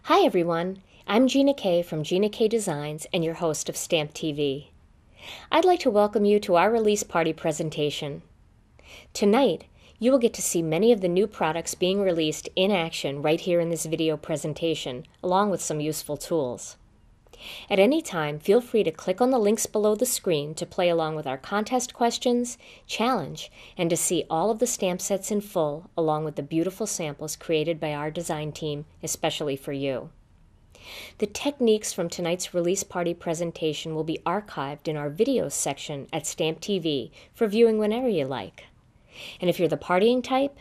Hi everyone, I'm Gina K from Gina K Designs and your host of Stamp TV. I'd like to welcome you to our release party presentation. Tonight, you will get to see many of the new products being released in action right here in this video presentation, along with some useful tools. At any time, feel free to click on the links below the screen to play along with our contest questions, challenge, and to see all of the stamp sets in full, along with the beautiful samples created by our design team, especially for you. The techniques from tonight's release party presentation will be archived in our videos section at Stamp TV for viewing whenever you like. And if you're the partying type,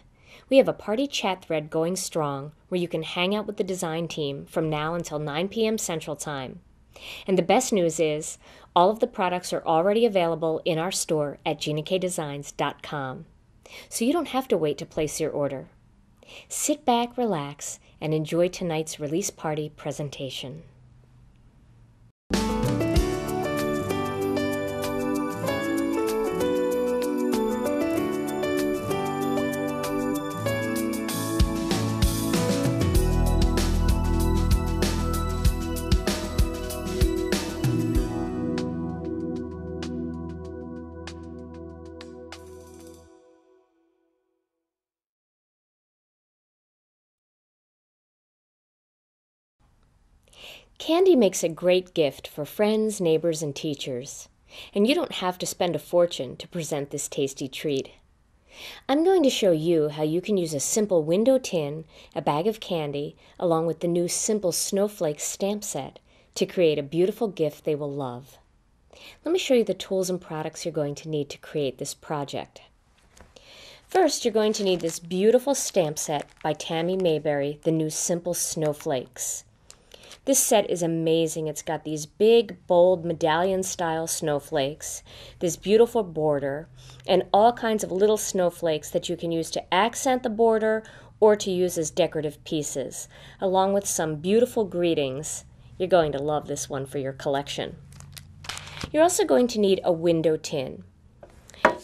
we have a party chat thread going strong where you can hang out with the design team from now until 9 p.m. Central Time. And the best news is, all of the products are already available in our store at ginakdesigns.com. So you don't have to wait to place your order. Sit back, relax, and enjoy tonight's release party presentation. Candy makes a great gift for friends, neighbors, and teachers, and you don't have to spend a fortune to present this tasty treat. I'm going to show you how you can use a simple window tin, a bag of candy, along with the new simple Snowflake stamp set to create a beautiful gift they will love. Let me show you the tools and products you're going to need to create this project. First, you're going to need this beautiful stamp set by Tammy Mayberry, the new Simple Snowflakes. This set is amazing. It's got these big, bold, medallion-style snowflakes, this beautiful border, and all kinds of little snowflakes that you can use to accent the border or to use as decorative pieces, along with some beautiful greetings. You're going to love this one for your collection. You're also going to need a window tin.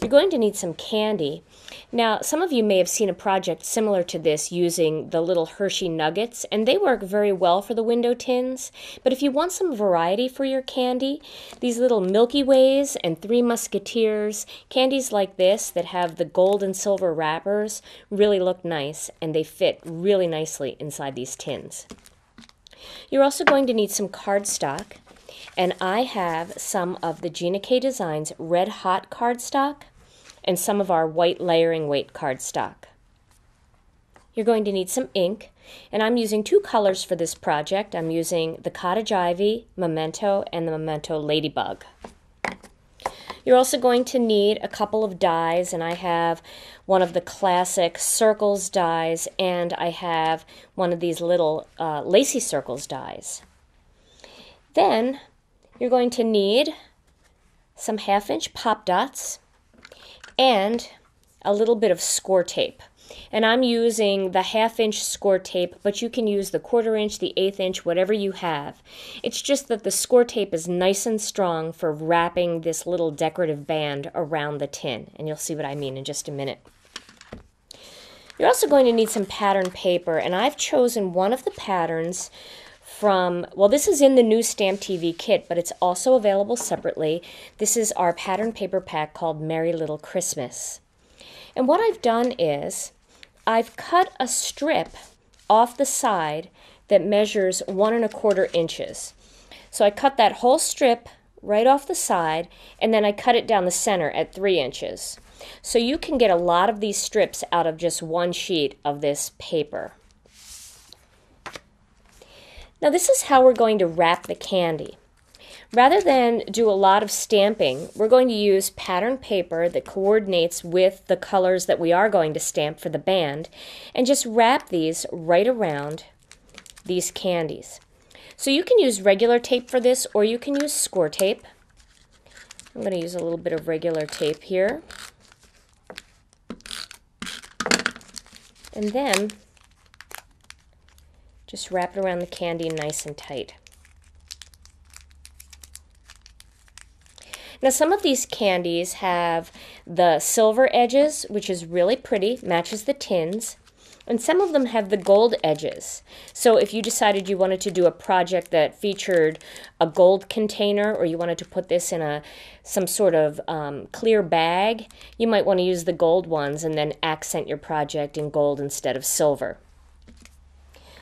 You're going to need some candy. Now, some of you may have seen a project similar to this using the little Hershey nuggets, and they work very well for the window tins. But if you want some variety for your candy, these little Milky Ways and Three Musketeers, candies like this that have the gold and silver wrappers, really look nice, and they fit really nicely inside these tins. You're also going to need some cardstock, and I have some of the Gina K Designs Red Hot cardstock and some of our white layering weight cardstock. You're going to need some ink, and I'm using two colors for this project. I'm using the Cottage Ivy Memento and the Memento Ladybug. You're also going to need a couple of dies, and I have one of the classic circles dies, and I have one of these little lacy circles dies. Then you're going to need some 1/2-inch pop dots and a little bit of score tape. And I'm using the 1/2-inch score tape, but you can use the 1/4 inch, the 1/8 inch, whatever you have. It's just that the score tape is nice and strong for wrapping this little decorative band around the tin, and you'll see what I mean in just a minute. You're also going to need some pattern paper, and I've chosen one of the patterns from, well, this is in the new Stamp TV kit, but it's also available separately. This is our pattern paper pack called Merry Little Christmas. And what I've done is I've cut a strip off the side that measures 1 1/4 inches. So I cut that whole strip right off the side, and then I cut it down the center at 3 inches. So you can get a lot of these strips out of just one sheet of this paper. Now this is how we're going to wrap the candy. Rather than do a lot of stamping, we're going to use pattern paper that coordinates with the colors that we are going to stamp for the band, and just wrap these right around these candies. So you can use regular tape for this, or you can use score tape. I'm going to use a little bit of regular tape here. And then just wrap it around the candy nice and tight. Now some of these candies have the silver edges, which is really pretty, matches the tins, And some of them have the gold edges. So if you decided you wanted to do a project that featured a gold container, or you wanted to put this in some sort of clear bag, you might want to use the gold ones and then accent your project in gold instead of silver.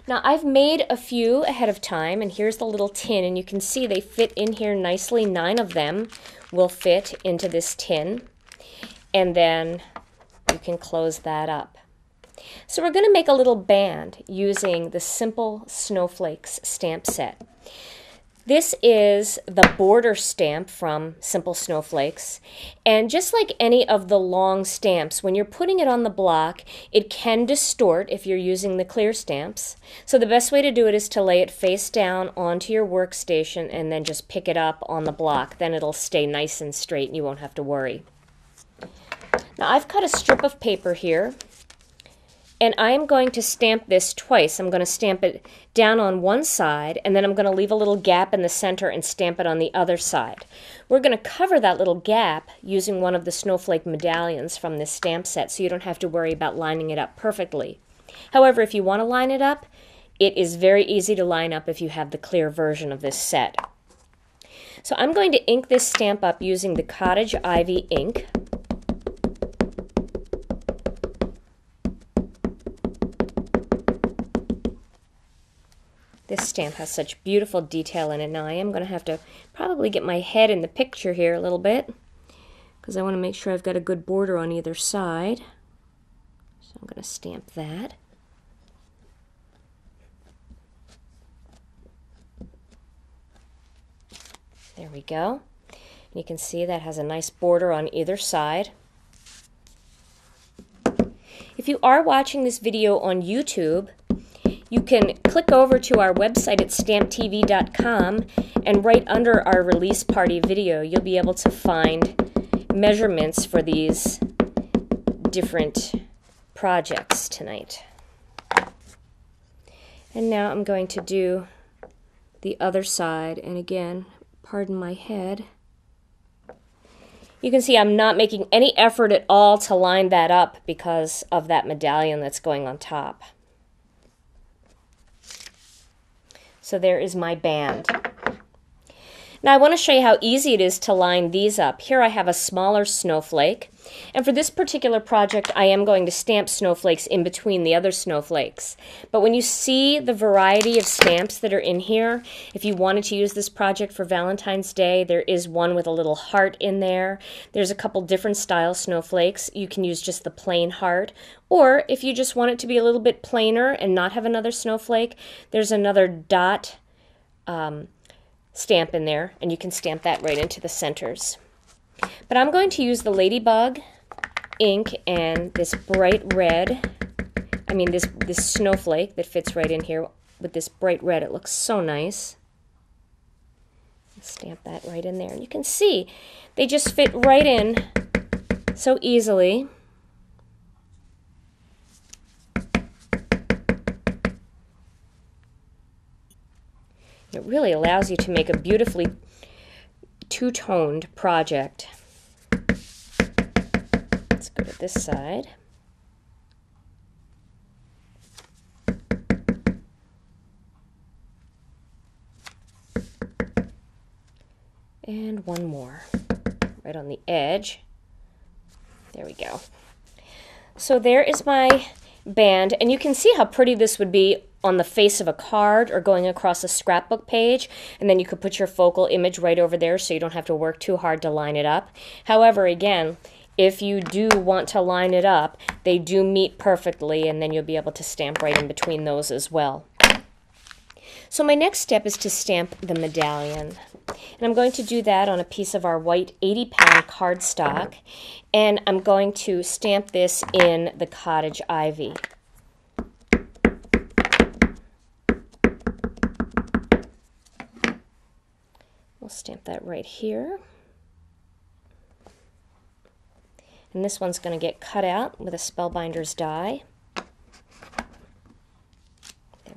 Now I've made a few ahead of time, and here's the little tin, and you can see they fit in here nicely. 9 of them will fit into this tin, and then you can close that up. So we're going to make a little band using the Simple Snowflakes stamp set. This is the border stamp from Simple Snowflakes, and just like any of the long stamps, when you're putting it on the block, it can distort if you're using the clear stamps. So the best way to do it is to lay it face down onto your workstation and then just pick it up on the block. Then it'll stay nice and straight and you won't have to worry. Now I've cut a strip of paper here, and I'm going to stamp this twice. I'm going to stamp it down on one side, and then I'm going to leave a little gap in the center and stamp it on the other side. We're going to cover that little gap using one of the snowflake medallions from this stamp set, so you don't have to worry about lining it up perfectly. However, if you want to line it up, it is very easy to line up if you have the clear version of this set. So I'm going to ink this stamp up using the Cottage Ivy ink. This stamp has such beautiful detail in it. Now I am going to have to probably get my head in the picture here a little bit, because I want to make sure I've got a good border on either side. So I'm going to stamp that. There we go. And you can see that has a nice border on either side. If you are watching this video on YouTube, you can click over to our website at stamptv.com, and right under our release party video you'll be able to find measurements for these different projects tonight. And now I'm going to do the other side, and again, pardon my head. You can see I'm not making any effort at all to line that up because of that medallion that's going on top. So there is my band. Now I want to show you how easy it is to line these up. Here I have a smaller snowflake, and for this particular project I am going to stamp snowflakes in between the other snowflakes. But when you see the variety of stamps that are in here, if you wanted to use this project for Valentine's Day, there is one with a little heart in there. There's a couple different style snowflakes. You can use just the plain heart, or if you just want it to be a little bit plainer and not have another snowflake, there's another dot stamp in there, and you can stamp that right into the centers. But I'm going to use the Ladybug ink and this bright red, this snowflake that fits right in here with this bright red. It looks so nice. Stamp that right in there. And you can see they just fit right in so easily. It really allows you to make a beautifully two-toned project. Let's go to this side. And one more, right on the edge. There we go. So there is my band, and you can see how pretty this would be on the face of a card or going across a scrapbook page, and then you could put your focal image right over there so you don't have to work too hard to line it up. However, again, if you do want to line it up, they do meet perfectly, and then you'll be able to stamp right in between those as well. So my next step is to stamp the medallion. And I'm going to do that on a piece of our white 80-pound cardstock, and I'm going to stamp this in the Cottage Ivy. We'll stamp that right here. And this one's going to get cut out with a Spellbinder's die. There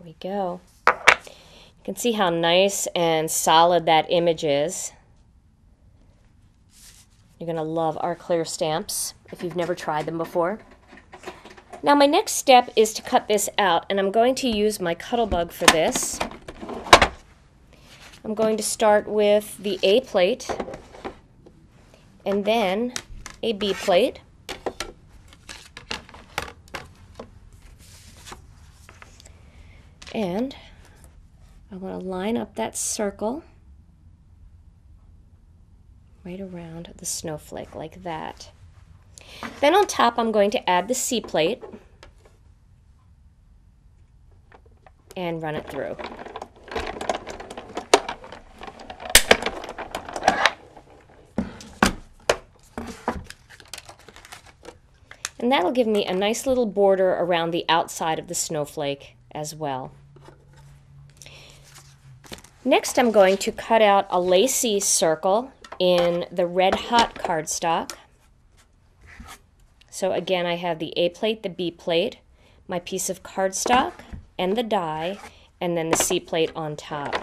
we go. You can see how nice and solid that image is. You're going to love our clear stamps if you've never tried them before. Now my next step is to cut this out, and I'm going to use my Cuttlebug for this. I'm going to start with the A plate and then a B plate. And I want to line up that circle right around the snowflake like that. Then on top I'm going to add the C plate and run it through. And that'll give me a nice little border around the outside of the snowflake as well. Next I'm going to cut out a lacy circle in the Red Hot cardstock. So again, I have the A plate, the B plate, my piece of cardstock, and the die, and then the C plate on top.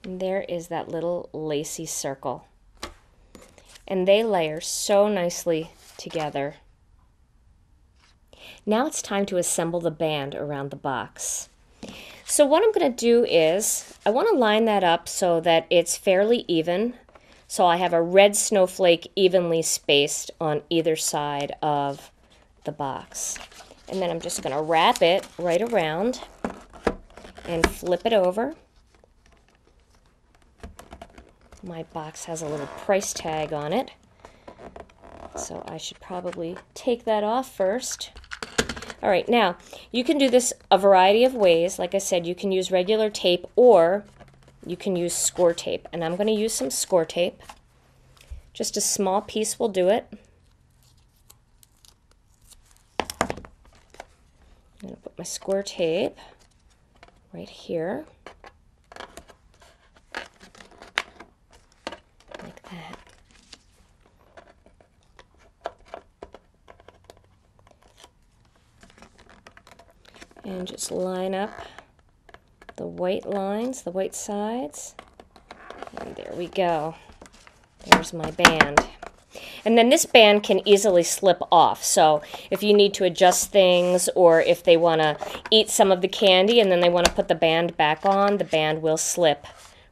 And there is that little lacy circle. And they layer so nicely together. Now it's time to assemble the band around the box. So what I'm going to do is, I want to line that up so that it's fairly even. So I have a red snowflake evenly spaced on either side of the box. And then I'm just going to wrap it right around and flip it over. My box has a little price tag on it, so I should probably take that off first. All right, now you can do this a variety of ways. Like I said, you can use regular tape or you can use score tape, and I'm going to use some score tape. Just a small piece will do it. I'm going to put my score tape right here. Like that. And just line up the white lines, the white sides. And there we go. There's my band. And then this band can easily slip off. So if you need to adjust things, or if they want to eat some of the candy and then they want to put the band back on, the band will slip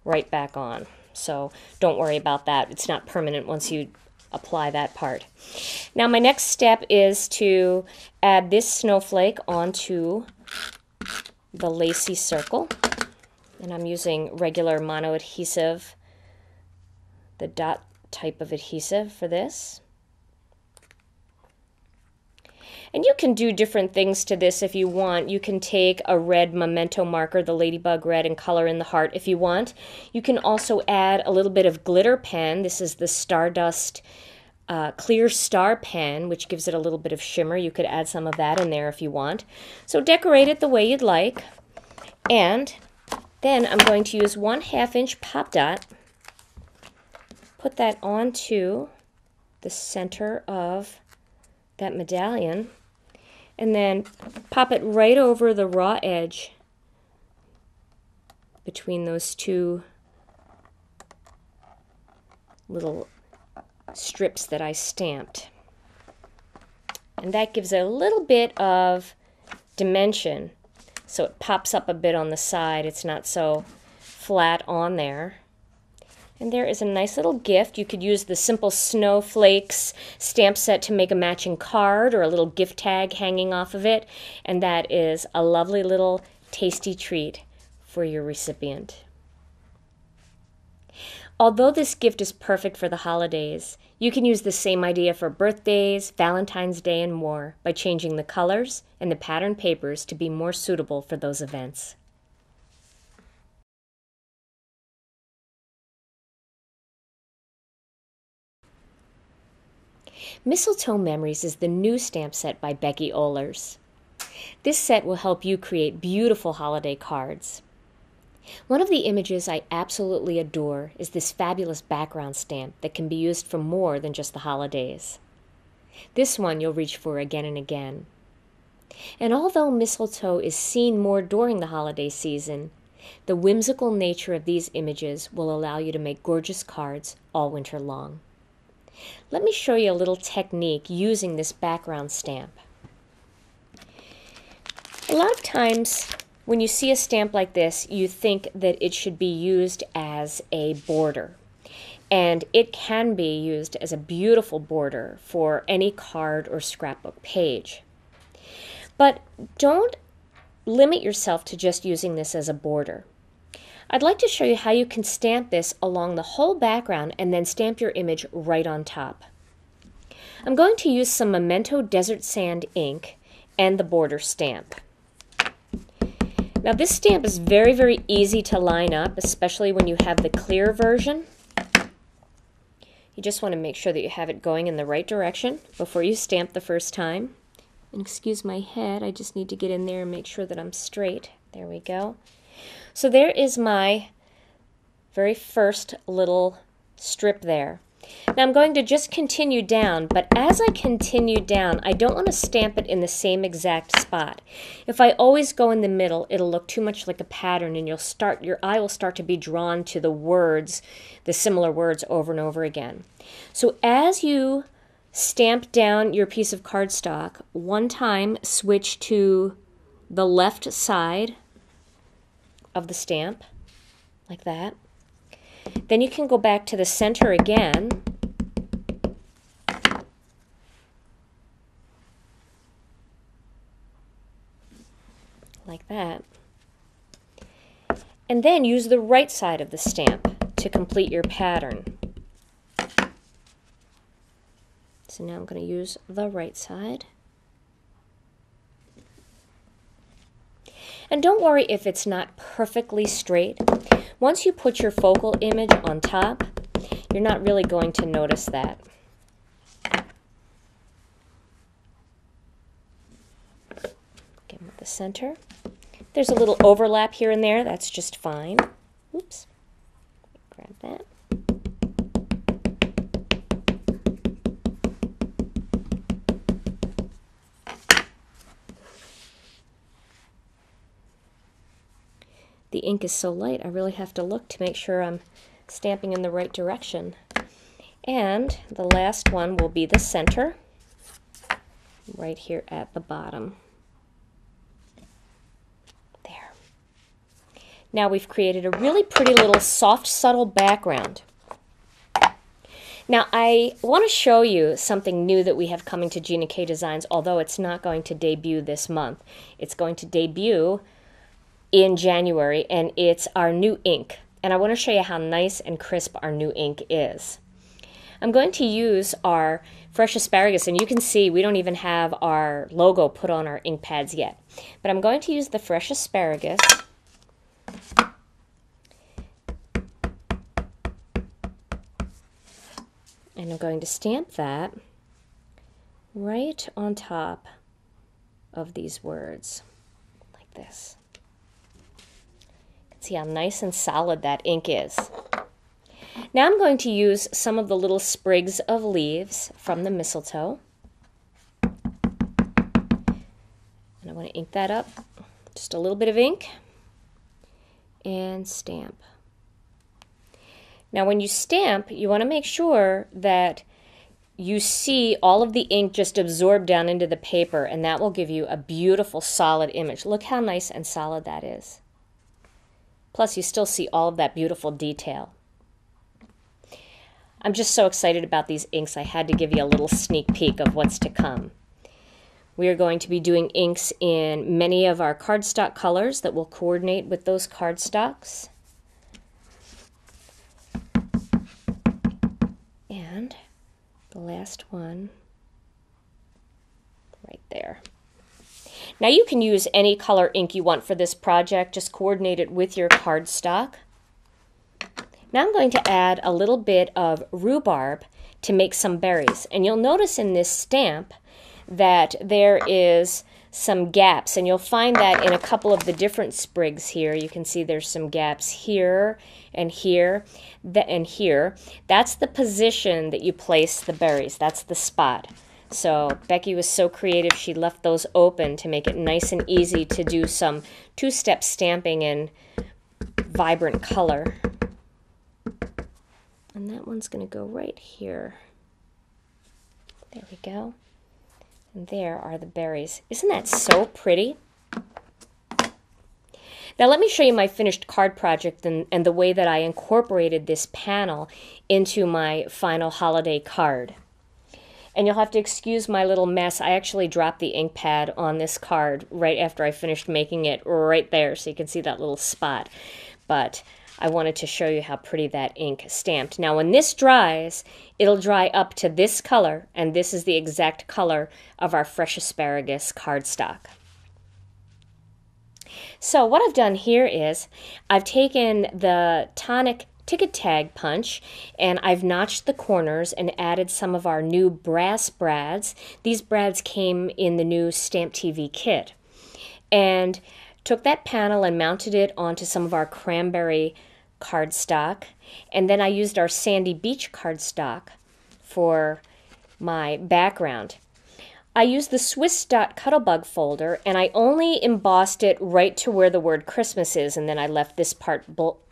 right back on. So don't worry about that. It's not permanent once you apply that part. Now my next step is to add this snowflake onto the lacy circle. And I'm using regular mono adhesive, the dot type of adhesive for this. And you can do different things to this if you want. You can take a red memento marker, the ladybug red, and color in the heart if you want. You can also add a little bit of glitter pen. This is the Stardust clear star pen, which gives it a little bit of shimmer. You could add some of that in there if you want. So decorate it the way you'd like. And then I'm going to use 1/2 inch pop dot. Put that onto the center of that medallion, and then pop it right over the raw edge between those two little strips that I stamped. And that gives it a little bit of dimension, so it pops up a bit on the side. It's not so flat on there. And there is a nice little gift. You could use the Simple Snowflakes stamp set to make a matching card or a little gift tag hanging off of it. And that is a lovely little tasty treat for your recipient. Although this gift is perfect for the holidays, you can use the same idea for birthdays, Valentine's Day, and more by changing the colors and the pattern papers to be more suitable for those events. Mistletoe Memories is the new stamp set by Becky Ohlers. This set will help you create beautiful holiday cards. One of the images I absolutely adore is this fabulous background stamp that can be used for more than just the holidays. This one you'll reach for again and again. And although mistletoe is seen more during the holiday season, The whimsical nature of these images will allow you to make gorgeous cards all winter long. Let me show you a little technique using this background stamp. A lot of times when you see a stamp like this, you think that it should be used as a border. And it can be used as a beautiful border for any card or scrapbook page. But don't limit yourself to just using this as a border. I'd like to show you how you can stamp this along the whole background and then stamp your image right on top. I'm going to use some Memento Desert Sand ink and the border stamp. Now this stamp is very, very easy to line up, especially when you have the clear version. You just want to make sure that you have it going in the right direction before you stamp the first time. And excuse my head, I just need to get in there and make sure that I'm straight. There we go. So there is my very first little strip there. Now I'm going to just continue down, but as I continue down, I don't want to stamp it in the same exact spot. If I always go in the middle, it'll look too much like a pattern, and your eye will start to be drawn to the words, the similar words over and over again. So as you stamp down your piece of cardstock, one time switch to the left side of the stamp, like that. Then you can go back to the center again, like that. And then use the right side of the stamp to complete your pattern. So now I'm going to use the right side. And don't worry if it's not perfectly straight. Once you put your focal image on top, you're not really going to notice that. Again with the center. There's a little overlap here and there. That's just fine. Oops. Grab that. The ink is so light, I really have to look to make sure I'm stamping in the right direction. And the last one will be the center, right here at the bottom. There. Now we've created a really pretty little soft, subtle background. Now I want to show you something new that we have coming to Gina K Designs, although it's not going to debut this month. It's going to debut in January, and it's our new ink. And I want to show you how nice and crisp our new ink is. I'm going to use our fresh asparagus, and you can see we don't even have our logo put on our ink pads yet. But I'm going to use the fresh asparagus. And I'm going to stamp that right on top of these words, like this. See how nice and solid that ink is. Now I'm going to use some of the little sprigs of leaves from the mistletoe. And I want to ink that up. Just a little bit of ink. And stamp. Now when you stamp, you want to make sure that you see all of the ink just absorb down into the paper, and that will give you a beautiful solid image. Look how nice and solid that is. Plus, you still see all of that beautiful detail. I'm just so excited about these inks, I had to give you a little sneak peek of what's to come. We are going to be doing inks in many of our cardstock colors that will coordinate with those cardstocks. And the last one right there. Now you can use any color ink you want for this project, just coordinate it with your cardstock. Now I'm going to add a little bit of rhubarb to make some berries. And you'll notice in this stamp that there is some gaps, and you'll find that in a couple of the different sprigs here. You can see there's some gaps here and here and here. That's the position that you place the berries. That's the spot. So Becky was so creative, she left those open to make it nice and easy to do some two-step stamping and vibrant color. And that one's going to go right here. There we go. And there are the berries. Isn't that so pretty? Now let me show you my finished card project and the way that I incorporated this panel into my final holiday card. And you'll have to excuse my little mess. I actually dropped the ink pad on this card right after I finished making it right there, so you can see that little spot. But I wanted to show you how pretty that ink stamped. Now when this dries, it'll dry up to this color, and this is the exact color of our fresh asparagus cardstock. So what I've done here is I've taken the tonic ticket tag punch and I've notched the corners and added some of our new brass brads. These brads came in the new Stamp TV kit. And took that panel and mounted it onto some of our cranberry cardstock. And then I used our Sandy Beach cardstock for my background. I used the Swiss Dot Cuttlebug folder, and I only embossed it right to where the word Christmas is, and then I left this part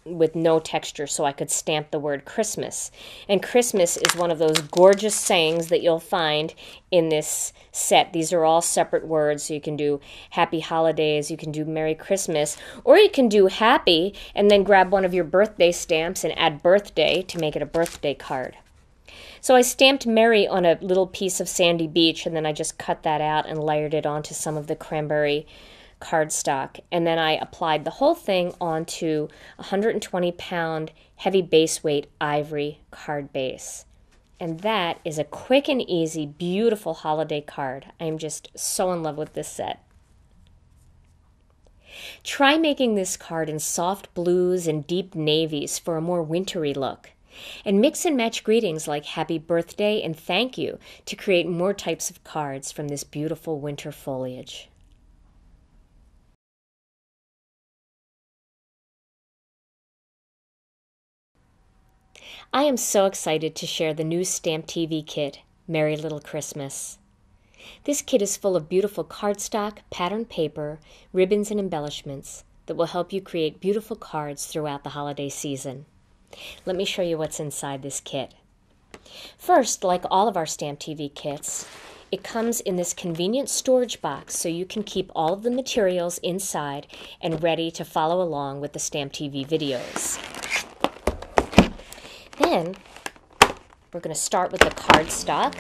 with no texture so I could stamp the word Christmas. And Christmas is one of those gorgeous sayings that you'll find in this set. These are all separate words, so you can do Happy Holidays, you can do Merry Christmas, or you can do Happy and then grab one of your birthday stamps and add birthday to make it a birthday card. So I stamped Merry on a little piece of Sandy Beach, and then I just cut that out and layered it onto some of the cranberry cardstock. And then I applied the whole thing onto a 120-pound heavy base weight ivory card base. And that is a quick and easy, beautiful holiday card. I am just so in love with this set. Try making this card in soft blues and deep navies for a more wintry look. And mix and match greetings like happy birthday and thank you to create more types of cards from this beautiful winter foliage. I am so excited to share the new Stamp TV kit, Merry Little Christmas. This kit is full of beautiful cardstock, patterned paper, ribbons, and embellishments that will help you create beautiful cards throughout the holiday season. Let me show you what's inside this kit. First, like all of our Stamp TV kits, it comes in this convenient storage box so you can keep all of the materials inside and ready to follow along with the Stamp TV videos. Then, we're going to start with the cardstock.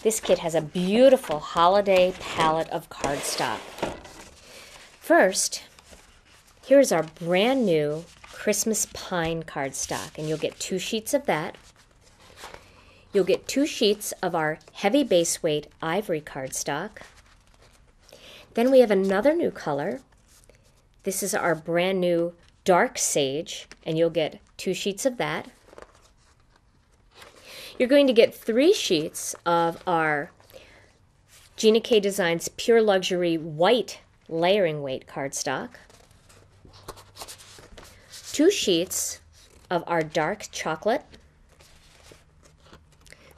This kit has a beautiful holiday palette of cardstock. First, here's our brand new Christmas Pine cardstock, and you'll get 2 sheets of that. You'll get 2 sheets of our heavy base weight ivory cardstock. Then we have another new color. This is our brand new Dark Sage, and you'll get 2 sheets of that. You're going to get 3 sheets of our Gina K Designs Pure Luxury White Layering Weight cardstock. 2 sheets of our dark chocolate,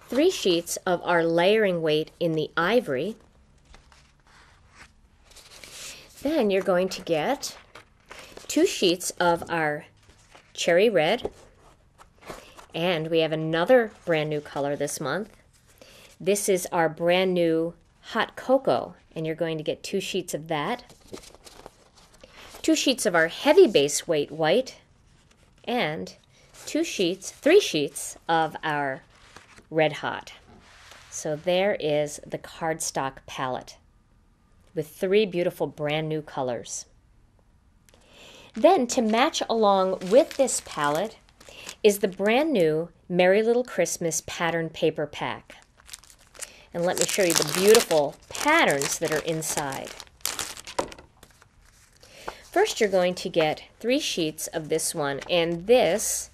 3 sheets of our layering weight in the ivory. Then you're going to get 2 sheets of our cherry red, and we have another brand new color this month. This is our brand new hot cocoa, and you're going to get 2 sheets of that. 2 sheets of our heavy base weight white, and 3 sheets of our red hot. So there is the cardstock palette with 3 beautiful brand new colors. Then to match along with this palette is the brand new Merry Little Christmas pattern paper pack. And let me show you the beautiful patterns that are inside. First, you're going to get 3 sheets of this one, and this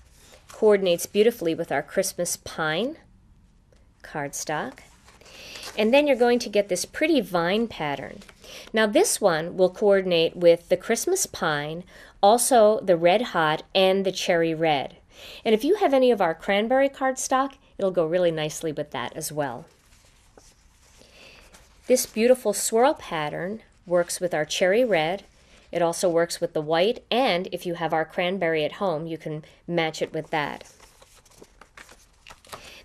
coordinates beautifully with our Christmas Pine cardstock. And then you're going to get this pretty vine pattern. Now this one will coordinate with the Christmas Pine, also the Red Hot, and the Cherry Red. And if you have any of our cranberry cardstock, it'll go really nicely with that as well. This beautiful swirl pattern works with our Cherry Red, It also works with the white, and if you have our cranberry at home, you can match it with that.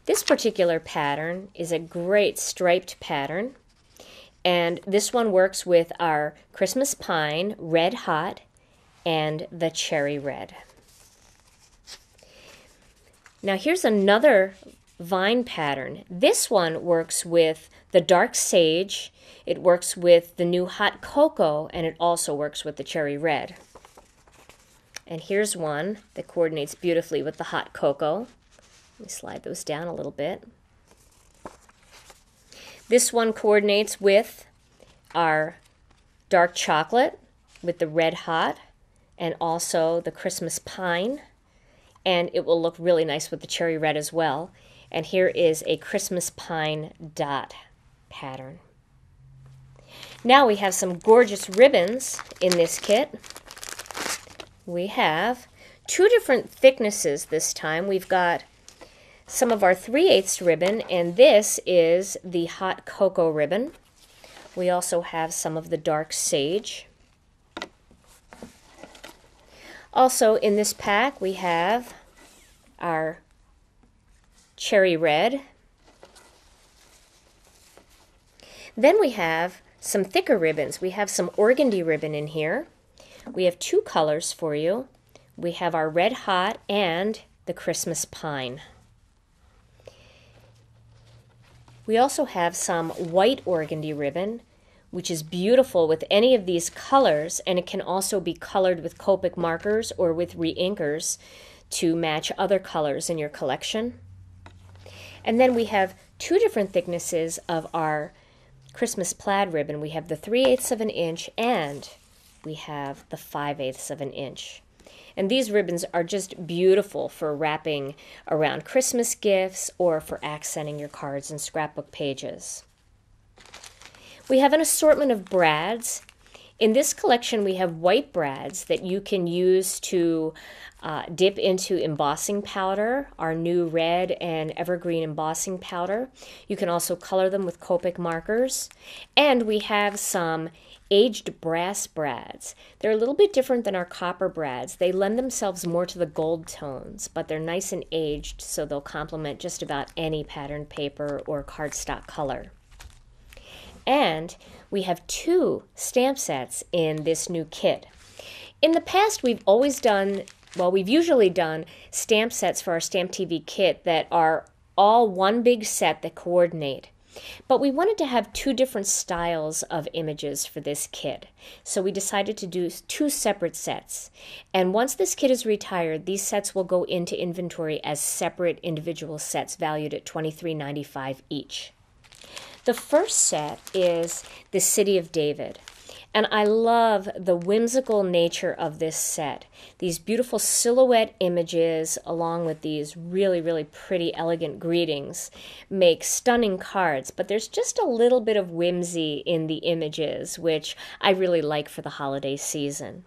This particular pattern is a great striped pattern, and this one works with our Christmas pine, red hot, and the cherry red. Now here's another vine pattern. This one works with the dark sage, it works with the new hot cocoa, and it also works with the cherry red. And here's one that coordinates beautifully with the hot cocoa. Let me slide those down a little bit. This one coordinates with our dark chocolate, with the red hot, and also the Christmas pine. And it will look really nice with the cherry red as well. And here is a Christmas pine dot pattern. Now we have some gorgeous ribbons in this kit. We have two different thicknesses this time. We've got some of our 3/8 ribbon, and this is the hot cocoa ribbon. We also have some of the dark sage. Also in this pack we have our cherry red. Then we have some thicker ribbons. We have some organdy ribbon in here. We have two colors for you. We have our red hot and the Christmas pine. We also have some white organdy ribbon, which is beautiful with any of these colors, and it can also be colored with Copic markers or with reinkers to match other colors in your collection. And then we have two different thicknesses of our Christmas plaid ribbon. We have the 3/8 of an inch and we have the 5/8 of an inch. And these ribbons are just beautiful for wrapping around Christmas gifts or for accenting your cards and scrapbook pages. We have an assortment of brads. In this collection we have white brads that you can use to dip into embossing powder, our new red and evergreen embossing powder. You can also color them with Copic markers. And we have some aged brass brads. They're a little bit different than our copper brads. They lend themselves more to the gold tones, but they're nice and aged, so they'll complement just about any patterned paper or cardstock color. And we have two stamp sets in this new kit. In the past, we've usually done stamp sets for our Stamp TV kit that are all one big set that coordinate. But we wanted to have two different styles of images for this kit, so we decided to do two separate sets. And once this kit is retired, these sets will go into inventory as separate individual sets valued at $23.95 each. The first set is the City of David. And I love the whimsical nature of this set. These beautiful silhouette images along with these really, really pretty, elegant greetings make stunning cards, but there's just a little bit of whimsy in the images, which I really like for the holiday season.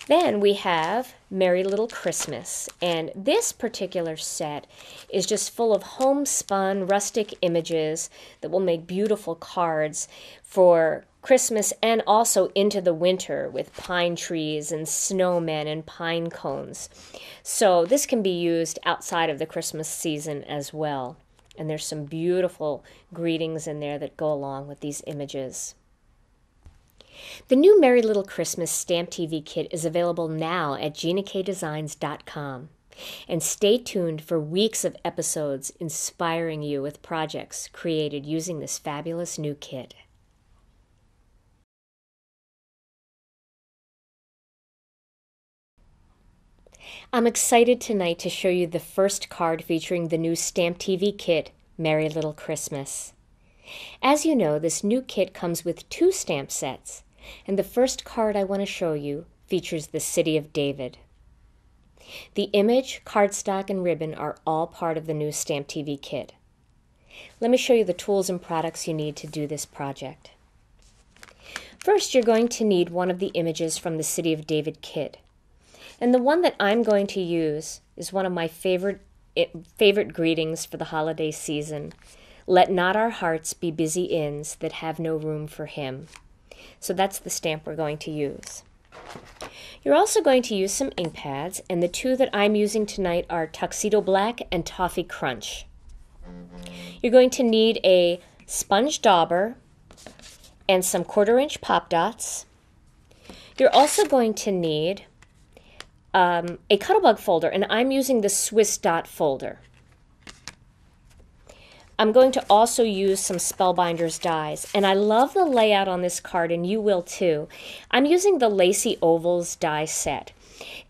Then we have Merry Little Christmas, and this particular set is just full of homespun, rustic images that will make beautiful cards for Christmas and also into the winter with pine trees and snowmen and pine cones. So this can be used outside of the Christmas season as well. And there's some beautiful greetings in there that go along with these images. The new Merry Little Christmas Stamp TV kit is available now at GinaKDesigns.com. And stay tuned for weeks of episodes inspiring you with projects created using this fabulous new kit. I'm excited tonight to show you the first card featuring the new Stamp TV kit, Merry Little Christmas. As you know, this new kit comes with two stamp sets, and the first card I want to show you features the City of David. The image, cardstock, and ribbon are all part of the new Stamp TV kit. Let me show you the tools and products you need to do this project. First, you're going to need one of the images from the City of David kit. And the one that I'm going to use is one of my favorite greetings for the holiday season. Let not our hearts be busy inns that have no room for him. So that's the stamp we're going to use. You're also going to use some ink pads, and the two that I'm using tonight are Tuxedo Black and Toffee Crunch. You're going to need a sponge dauber and some 1/4-inch pop dots. You're also going to need a Cuttlebug folder, and I'm using the Swiss Dot folder. I'm going to also use some Spellbinders dies, and I love the layout on this card, and you will too. I'm using the Lacy Ovals die set,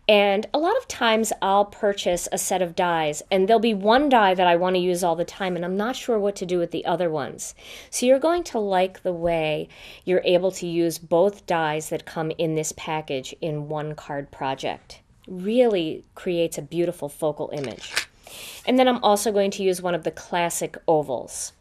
and a lot of times I'll purchase a set of dies, and there'll be one die that I want to use all the time, and I'm not sure what to do with the other ones. So you're going to like the way you're able to use both dies that come in this package in one card project. Really creates a beautiful focal image. And then I'm also going to use one of the classic ovals.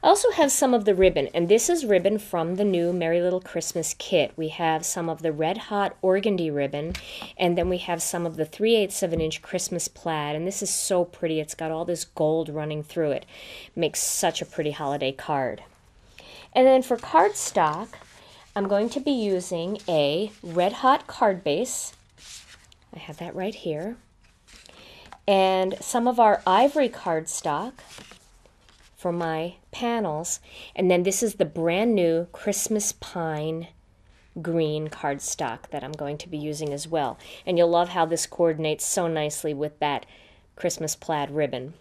I also have some of the ribbon, and this is ribbon from the new Merry Little Christmas kit. We have some of the red hot organdy ribbon, and then we have some of the 3/8 of an inch Christmas plaid, and this is so pretty. It's got all this gold running through it. Makes such a pretty holiday card. And then for cardstock, I'm going to be using a red hot card base. I have that right here. And some of our ivory cardstock for my panels. And then this is the brand new Christmas Pine green cardstock that I'm going to be using as well. And you'll love how this coordinates so nicely with that Christmas plaid ribbon.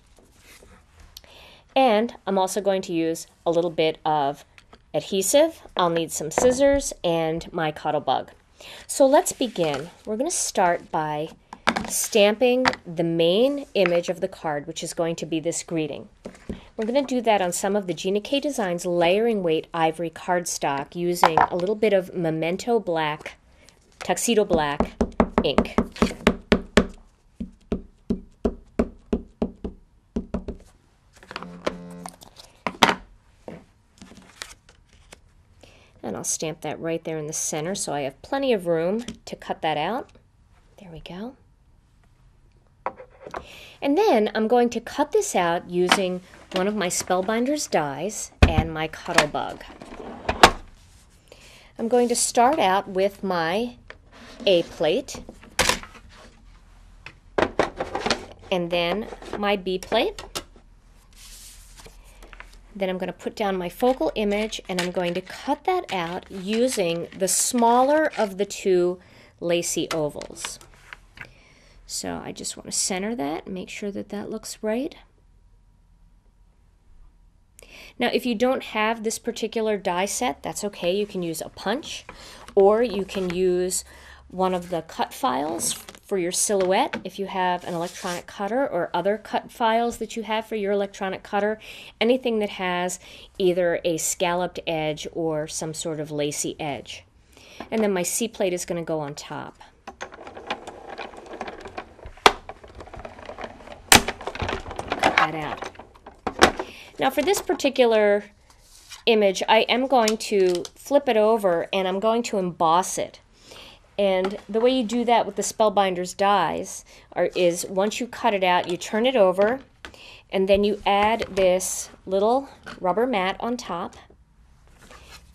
And I'm also going to use a little bit of adhesive. I'll need some scissors and my Cuttlebug. So let's begin. We're going to start by stamping the main image of the card, which is going to be this greeting. We're going to do that on some of the Gina K Designs layering weight ivory cardstock using a little bit of Memento Black, Tuxedo Black ink. And I'll stamp that right there in the center so I have plenty of room to cut that out. There we go. And then I'm going to cut this out using one of my Spellbinders dies and my Cuttlebug. I'm going to start out with my A plate and then my B plate. Then I'm going to put down my focal image and I'm going to cut that out using the smaller of the two lacy ovals. So I just want to center that, make sure that that looks right. Now if you don't have this particular die set, that's okay. You can use a punch or you can use one of the cut files for your silhouette if you have an electronic cutter, or other cut files that you have for your electronic cutter. Anything that has either a scalloped edge or some sort of lacy edge. And then my C plate is going to go on top. Cut that out. Now for this particular image, I am going to flip it over and I'm going to emboss it. And the way you do that with the Spellbinders dies is once you cut it out, you turn it over, and then you add this little rubber mat on top,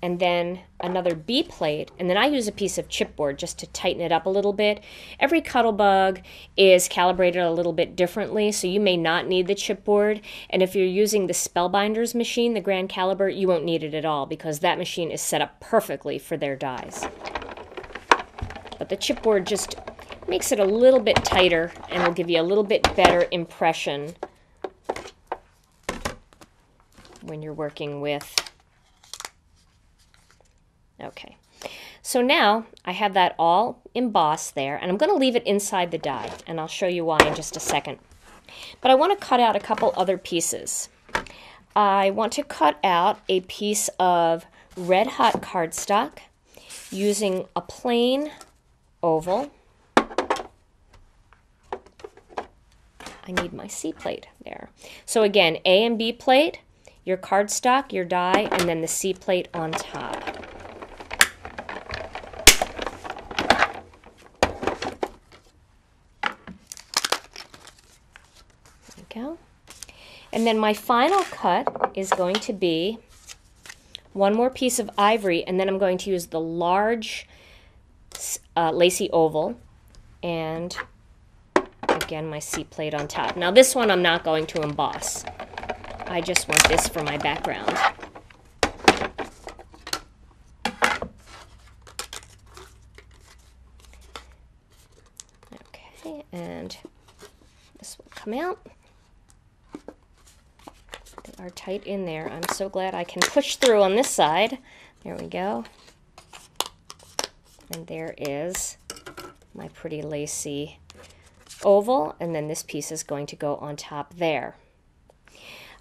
and then another B plate, and then I use a piece of chipboard just to tighten it up a little bit. Every Cuttlebug is calibrated a little bit differently, so you may not need the chipboard, and if you're using the Spellbinders machine, the Grand Caliber, you won't need it at all because that machine is set up perfectly for their dies. But the chipboard just makes it a little bit tighter and will give you a little bit better impression when you're working with. Okay, so now I have that all embossed there, and I'm going to leave it inside the die, and I'll show you why in just a second. But I want to cut out a couple other pieces. I want to cut out a piece of red hot cardstock using a plain oval. I need my C plate there. So again, A and B plate, your cardstock, your die, and then the C plate on top. There we go. And then my final cut is going to be one more piece of ivory, and then I'm going to use the large lacy oval and again my seat plate on top. Now this one I'm not going to emboss. I just want this for my background. Okay, and this will come out. They are tight in there. I'm so glad I can push through on this side. There we go. And there is my pretty lacy oval, and then this piece is going to go on top there.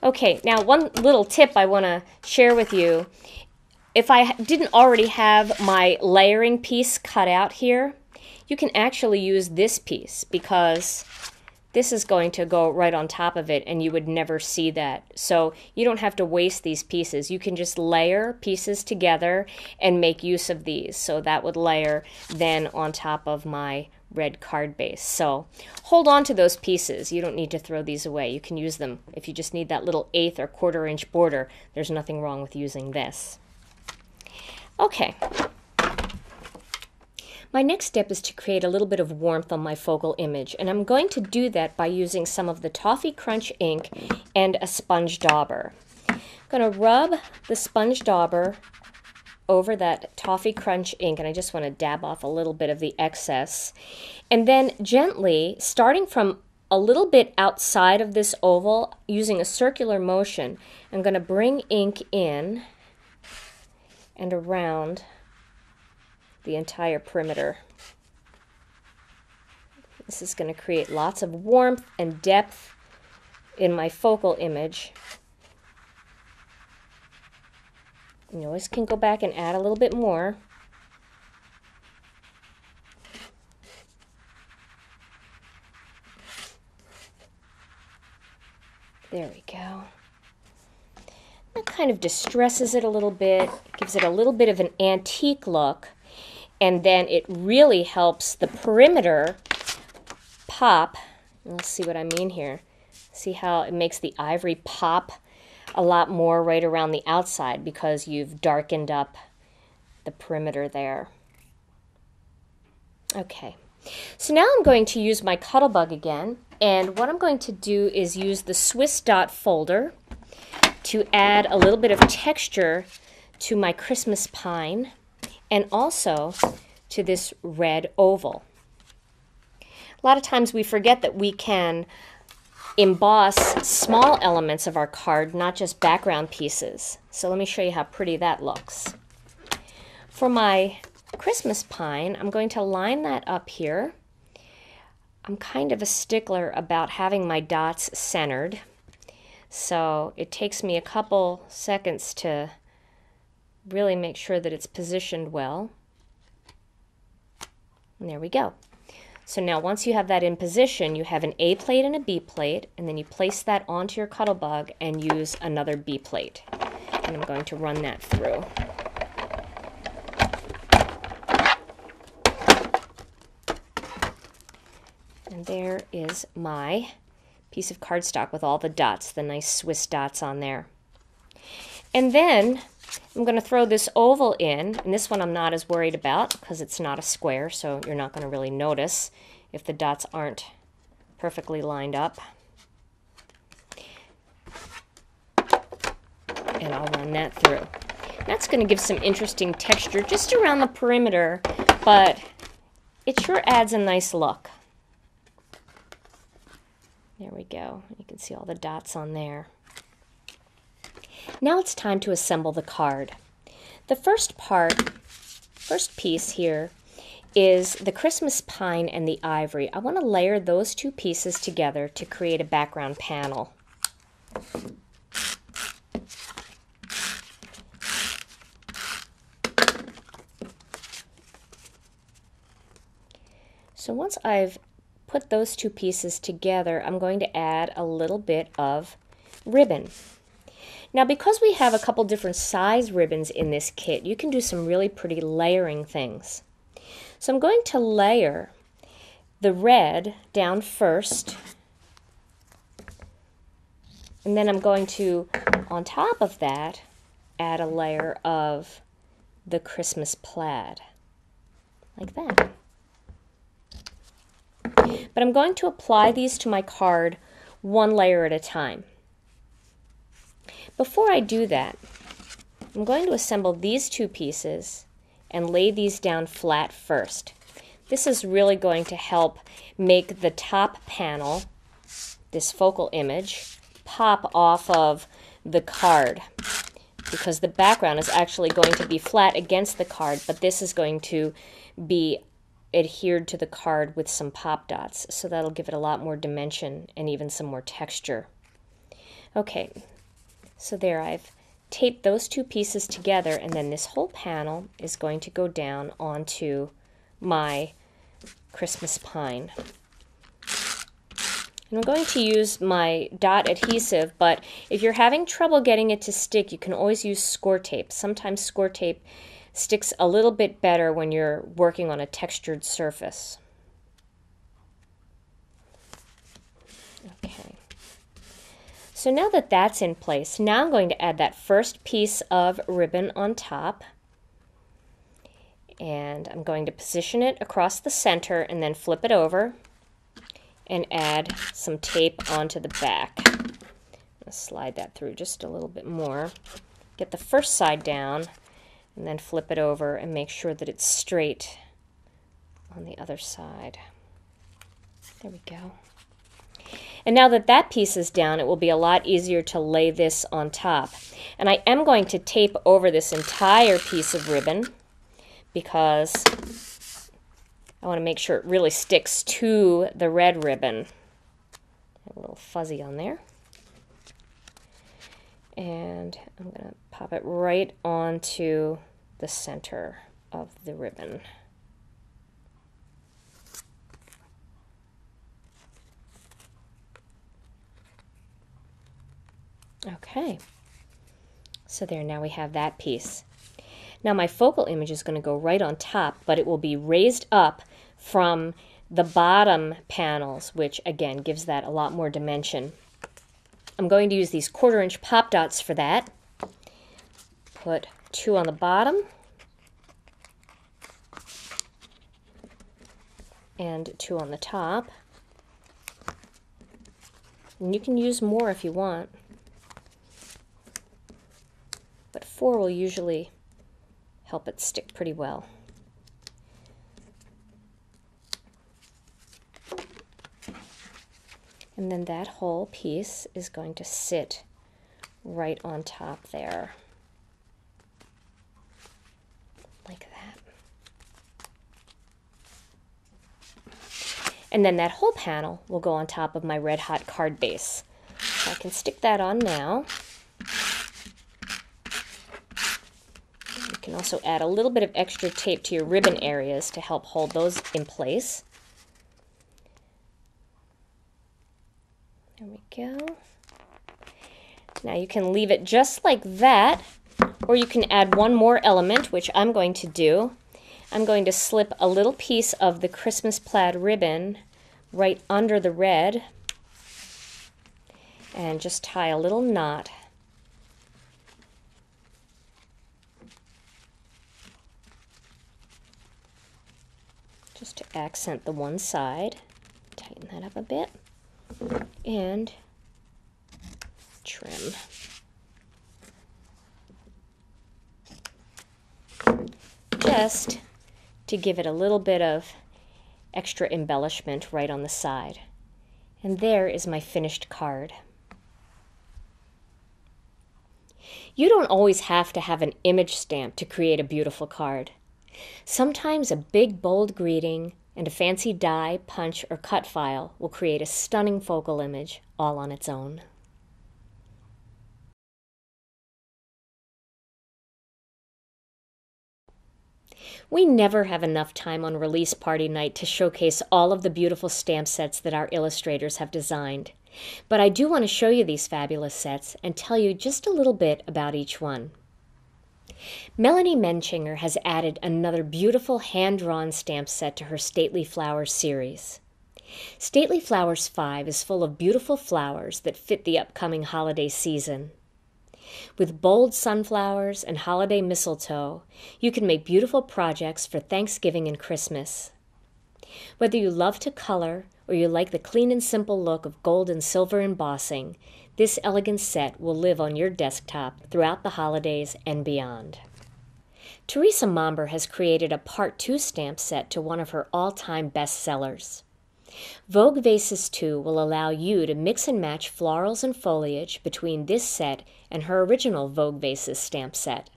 Okay, now one little tip I want to share with you. If I didn't already have my layering piece cut out here, you can actually use this piece because this is going to go right on top of it and you would never see that. So you don't have to waste these pieces. You can just layer pieces together and make use of these. So that would layer then on top of my red card base. So hold on to those pieces. You don't need to throw these away. You can use them if you just need that little 1/8 or 1/4 inch border. There's nothing wrong with using this. Okay. My next step is to create a little bit of warmth on my focal image, and I'm going to do that by using some of the Toffee Crunch ink and a sponge dauber. I'm going to rub the sponge dauber over that Toffee Crunch ink, and I just want to dab off a little bit of the excess. And then gently, starting from a little bit outside of this oval, using a circular motion, I'm going to bring ink in and around the entire perimeter. This is going to create lots of warmth and depth in my focal image. You always can go back and add a little bit more. There we go. That kind of distresses it a little bit, gives it a little bit of an antique look. And then it really helps the perimeter pop. Let's see what I mean here. See how it makes the ivory pop a lot more right around the outside because you've darkened up the perimeter there. Okay, so now I'm going to use my Cuttlebug again, and what I'm going to do is use the Swiss dot folder to add a little bit of texture to my Christmas pine and also to this red oval. A lot of times we forget that we can emboss small elements of our card, not just background pieces. So let me show you how pretty that looks. For my Christmas pine, I'm going to line that up here. I'm kind of a stickler about having my dots centered, so it takes me a couple seconds to really make sure that it's positioned well. And there we go. So now once you have that in position, you have an A plate and a B plate, and then you place that onto your Cuttlebug and use another B plate. And I'm going to run that through. And there is my piece of cardstock with all the dots, the nice Swiss dots on there. And then I'm going to throw this oval in, and this one I'm not as worried about because it's not a square, so you're not going to really notice if the dots aren't perfectly lined up. And I'll run that through. That's going to give some interesting texture just around the perimeter, but it sure adds a nice look. There we go. You can see all the dots on there. Now it's time to assemble the card. The first piece here is the Christmas pine and the ivory. I want to layer those two pieces together to create a background panel. So once I've put those two pieces together, I'm going to add a little bit of ribbon. Now, because we have a couple different size ribbons in this kit, you can do some really pretty layering things. So I'm going to layer the red down first, and then I'm going to, on top of that, add a layer of the Christmas plaid, like that. But I'm going to apply these to my card one layer at a time. Before I do that, I'm going to assemble these two pieces and lay these down flat first. This is really going to help make the top panel, this focal image, pop off of the card, because the background is actually going to be flat against the card, but this is going to be adhered to the card with some pop dots, so that'll give it a lot more dimension and even some more texture. Okay, so there, I've taped those two pieces together, and then this whole panel is going to go down onto my Christmas pine. And I'm going to use my dot adhesive, but if you're having trouble getting it to stick, you can always use score tape. Sometimes score tape sticks a little bit better when you're working on a textured surface. Okay. So now that that's in place, now I'm going to add that first piece of ribbon on top. And I'm going to position it across the center and then flip it over and add some tape onto the back. I'll slide that through just a little bit more. Get the first side down and then flip it over and make sure that it's straight on the other side. There we go. And now that that piece is down, it will be a lot easier to lay this on top. And I am going to tape over this entire piece of ribbon because I want to make sure it really sticks to the red ribbon. A little fuzzy on there. And I'm going to pop it right onto the center of the ribbon. Okay, so there, now we have that piece. Now my focal image is going to go right on top, but it will be raised up from the bottom panels, which again gives that a lot more dimension. I'm going to use these 1/4 inch pop dots for that. Put 2 on the bottom and 2 on the top. And you can use more if you want, but 4 will usually help it stick pretty well. And then that whole piece is going to sit right on top there, like that. And then that whole panel will go on top of my red hot card base. So I can stick that on now. You can also add a little bit of extra tape to your ribbon areas to help hold those in place. There we go. Now you can leave it just like that, or you can add one more element, which I'm going to do. I'm going to slip a little piece of the Christmas plaid ribbon right under the red and just tie a little knot. Just to accent the one side. Tighten that up a bit. And trim. Just to give it a little bit of extra embellishment right on the side. And there is my finished card. You don't always have to have an image stamp to create a beautiful card. Sometimes a big, bold greeting and a fancy die, punch, or cut file will create a stunning focal image all on its own. We never have enough time on release party night to showcase all of the beautiful stamp sets that our illustrators have designed. But I do want to show you these fabulous sets and tell you just a little bit about each one. Melanie Menchinger has added another beautiful hand-drawn stamp set to her Stately Flowers series. Stately Flowers 5 is full of beautiful flowers that fit the upcoming holiday season. With bold sunflowers and holiday mistletoe, you can make beautiful projects for Thanksgiving and Christmas. Whether you love to color or you like the clean and simple look of gold and silver embossing, this elegant set will live on your desktop throughout the holidays and beyond. Teresa Momber has created a Part 2 stamp set to one of her all-time bestsellers. Vogue Vases 2 will allow you to mix and match florals and foliage between this set and her original Vogue Vases stamp set.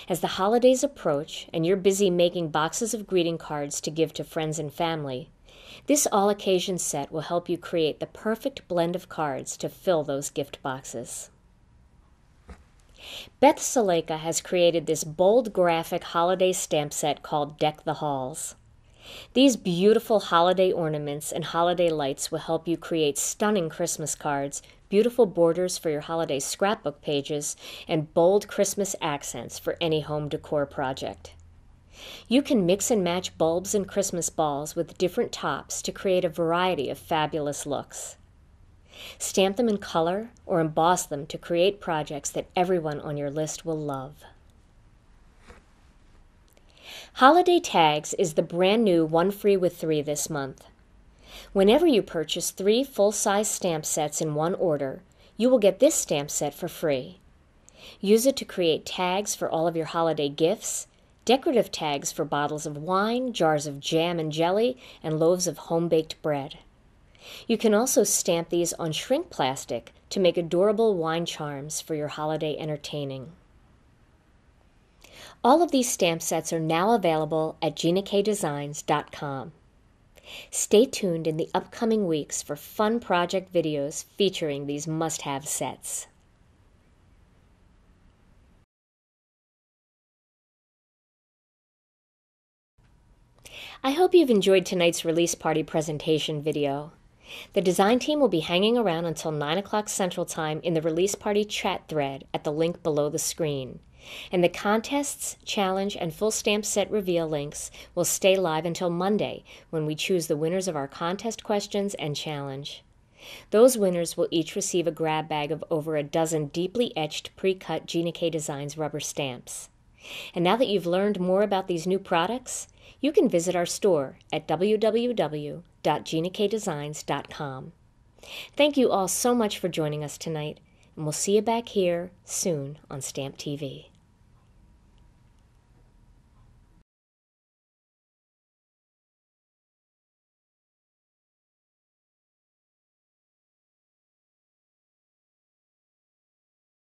As the holidays approach and you're busy making boxes of greeting cards to give to friends and family, this all-occasion set will help you create the perfect blend of cards to fill those gift boxes. Beth Saleka has created this bold graphic holiday stamp set called Deck the Halls. These beautiful holiday ornaments and holiday lights will help you create stunning Christmas cards, beautiful borders for your holiday scrapbook pages, and bold Christmas accents for any home decor project. You can mix and match bulbs and Christmas balls with different tops to create a variety of fabulous looks. Stamp them in color or emboss them to create projects that everyone on your list will love. Holiday Tags is the brand new 1 free with 3 this month. Whenever you purchase 3 full-size stamp sets in one order, you will get this stamp set for free. Use it to create tags for all of your holiday gifts, decorative tags for bottles of wine, jars of jam and jelly, and loaves of home-baked bread. You can also stamp these on shrink plastic to make adorable wine charms for your holiday entertaining. All of these stamp sets are now available at GinaKDesigns.com. Stay tuned in the upcoming weeks for fun project videos featuring these must-have sets. I hope you've enjoyed tonight's release party presentation video. The design team will be hanging around until 9 o'clock Central Time in the release party chat thread at the link below the screen. And the contests, challenge, and full stamp set reveal links will stay live until Monday when we choose the winners of our contest questions and challenge. Those winners will each receive a grab bag of over a dozen deeply etched pre-cut Gina K Designs rubber stamps. And now that you've learned more about these new products, you can visit our store at www.GinaKDesigns.com. Thank you all so much for joining us tonight, and we'll see you back here soon on Stamp TV.